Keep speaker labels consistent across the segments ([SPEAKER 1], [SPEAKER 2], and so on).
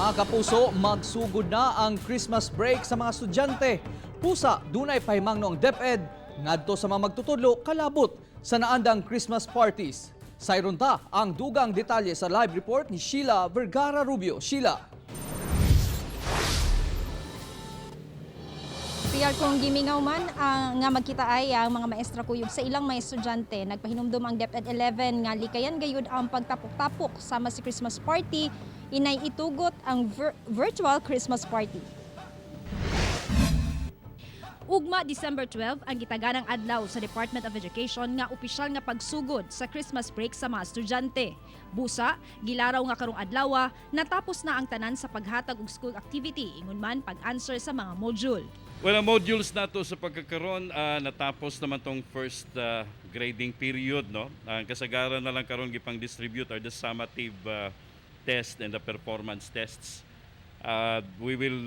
[SPEAKER 1] Mga kapuso, magsugod na ang Christmas break sa mga estudyante. Pusa, dunay pahimang noong DepEd, ngadto sa mga magtutudlo, kalabot sa naandang Christmas parties. Sayron ta ang dugang detalye sa live report ni Sheila Vergara Rubio. Sheila.
[SPEAKER 2] Piyar kung gimingaw man nga magkita ay ang mga maestra kuyog sa ilang mga estudyante. Nagpahinumdum ang DepEd 11 nga likayan gayud ang pagtapok-tapok sama si Christmas party, inay itugot ang virtual Christmas party.
[SPEAKER 3] Ugma December 12 ang gitaganang adlaw sa Department of Education nga opisyal nga pagsugod sa Christmas break sa mga estudyante. Busa, gilaraw nga karong adlaw natapos na ang tanan sa paghatag og school activity ingon man pag-answer sa mga module.
[SPEAKER 4] Well, ang modules nato sa pagkakaroon, natapos naman tong first grading period, no? Ang kasagaran na lang karon gipang distribute are the summative test and the performance tests. We will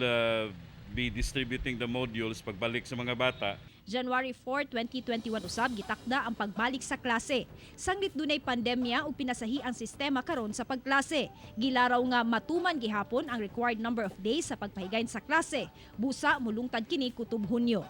[SPEAKER 4] be distributing the modules pagbalik sa mga bata.
[SPEAKER 3] January 4, 2021 usab gitakda ang pagbalik sa klase. Sanglit dunay pandemya ug pinasahi ang sistema karon sa pagklase. Gilaraw nga matuman gihapon ang required number of days sa pagpahigayon sa klase. Busa mulungtad kini kutob Hunyo.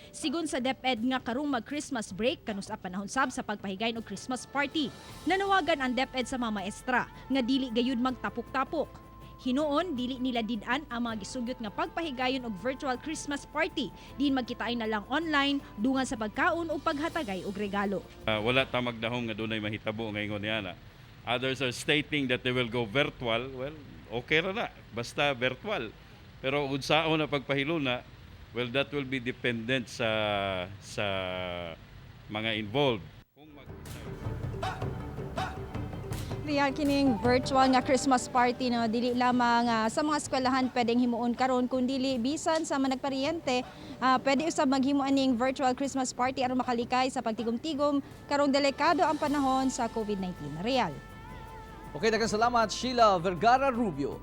[SPEAKER 3] Sigon sa DepEd nga karong mag-Christmas break kanus panahon sab sa pagpahigayon og Christmas party. Nanawagan ang DepEd sa mga maestra nga dili gayud magtapok-tapok. Hinoon, dili nila did-an ang mga gisugyot nga pagpahigayon og virtual Christmas party. Din magkitaay na lang online, dungan sa pagkaon o paghatagay og regalo.
[SPEAKER 4] Wala ta magdahom nga dunay mahitabo ngayon niya na. Others are stating that they will go virtual. Well, okay ra na, basta virtual. Pero unsaon na pagpahiluna, well, that will be dependent sa mga involved.
[SPEAKER 2] Riyan kining virtual nga Christmas party no dili lamang sa mga eskwelahan pwedeng himuon karon kun dili bisan sa managparyente pwede usab maghimo aning virtual Christmas party aron makalikay sa pagtigom-tigom karong delikado ang panahon sa COVID-19. Real.
[SPEAKER 1] Okay, daghang salamat Sheila Vergara Rubio.